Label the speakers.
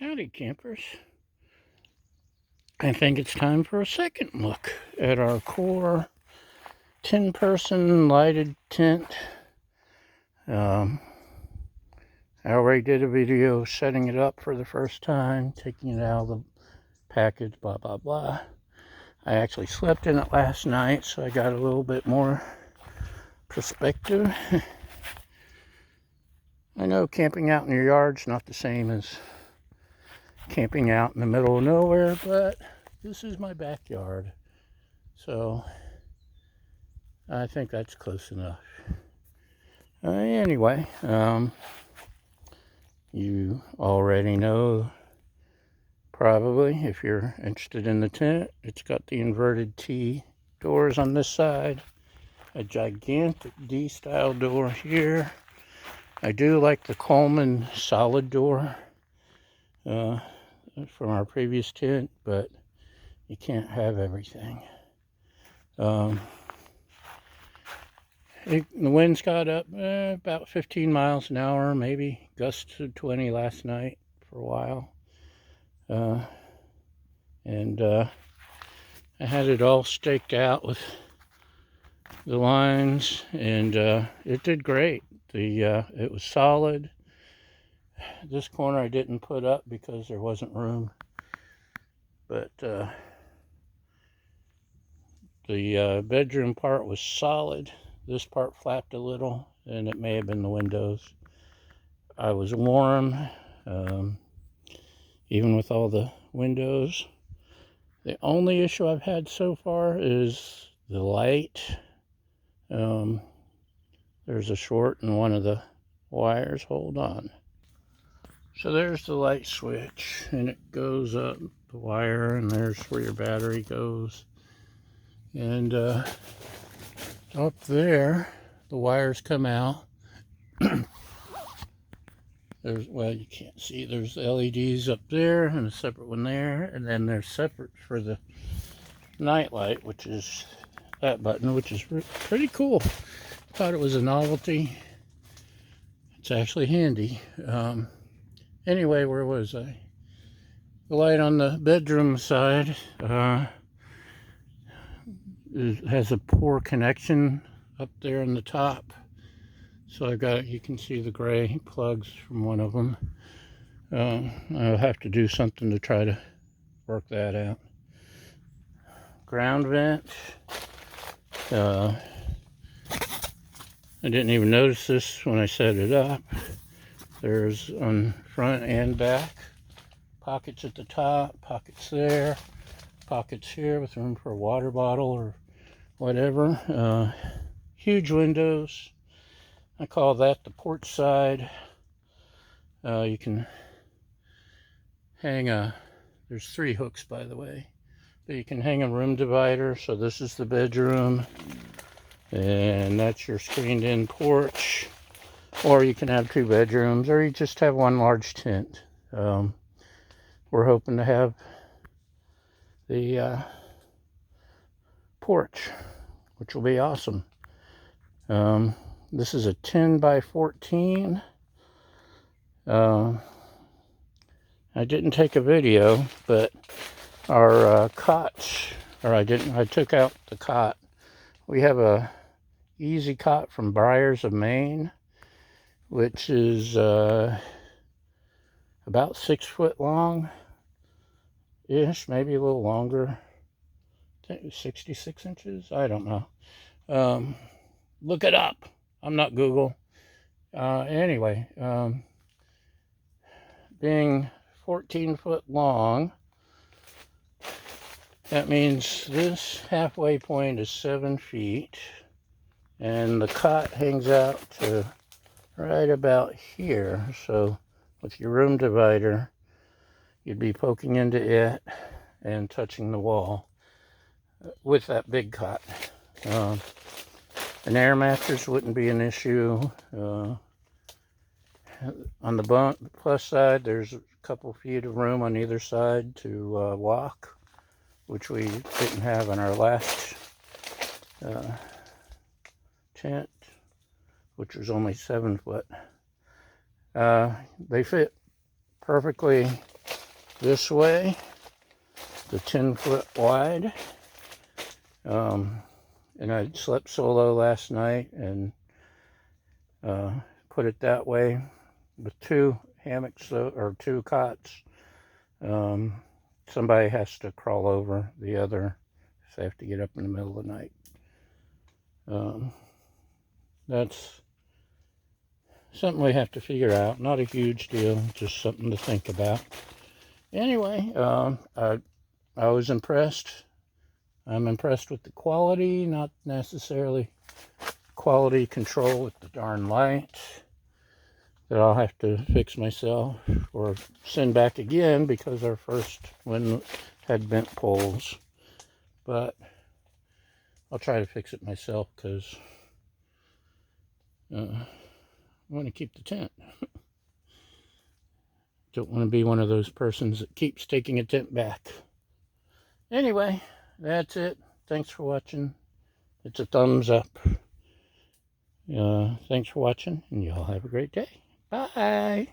Speaker 1: Howdy, campers. I think it's time for a second look at our core 10-person lighted tent. I already did a video setting it up for the first time, taking it out of the package, blah, blah, blah. I actually slept in it last night, so I got a little bit more perspective. I know camping out in your yard's not the same as camping out in the middle of nowhere, but this is my backyard, so I think that's close enough. Anyway, you already know, probably, if you're interested in the tent, it's got the inverted T doors on this side, a gigantic D-style door here. I do like the Coleman solid door from our previous tent, but you can't have everything. The winds got up about 15 miles an hour, maybe gusts to 20 last night for a while. I had it all staked out with the lines, and it did great. It was solid. This corner I didn't put up because there wasn't room, but the bedroom part was solid. This part flapped a little, and it may have been the windows. I was warm, even with all the windows. The only issue I've had so far is the light. There's a short in one of the wires. Hold on. So there's the light switch, and it goes up the wire, and there's where your battery goes. And up there, the wires come out. Well, you can't see, there's LEDs up there and a separate one there, and then they're separate for the night light, which is that button, which is pretty cool. Thought it was a novelty. It's actually handy. Anyway, where was I? The light on the bedroom side has a poor connection up there in the top. So you can see the gray plugs from one of them. I'll have to do something to try to work that out. Ground vent. I didn't even notice this when I set it up. There's on front and back pockets at the top, pockets there, pockets here with room for a water bottle or whatever. Huge windows. I call that the porch side. You can hang there's 3 hooks, by the way, but you can hang a room divider. So this is the bedroom, and that's your screened in porch. Or you can have 2 bedrooms, or you just have one large tent. We're hoping to have the porch, which will be awesome. This is a 10 by 14. I didn't take a video, but our cots, I took out the cot. We have a easy cot from Briars of Maine, which is about 6 foot long ish, maybe a little longer. I think it was 66 inches. I don't know. Look it up. I'm not Google. Anyway, being 14 foot long, that means this halfway point is 7 feet, and the cot hangs out to right about here. So with your room divider, you'd be poking into it and touching the wall with that big cot. An air mattress wouldn't be an issue. On the plus side, there's a couple feet of room on either side to walk, which we didn't have in our last tent, which was only 7 foot. They fit perfectly this way, the 10-foot wide. And I slept solo last night and put it that way with 2 hammocks or 2 cots. Somebody has to crawl over the other if they have to get up in the middle of the night. That's something we have to figure out. Not a huge deal, just something to think about. Anyway, I was impressed. I'm impressed with the quality, not necessarily quality control with the darn lights that I'll have to fix myself or send back again because our first one had bent poles. But I'll try to fix it myself because I want to keep the tent. Don't want to be one of those persons that keeps taking a tent back. Anyway, that's it. Thanks for watching. It's a thumbs up. Thanks for watching, and y'all have a great day. Bye.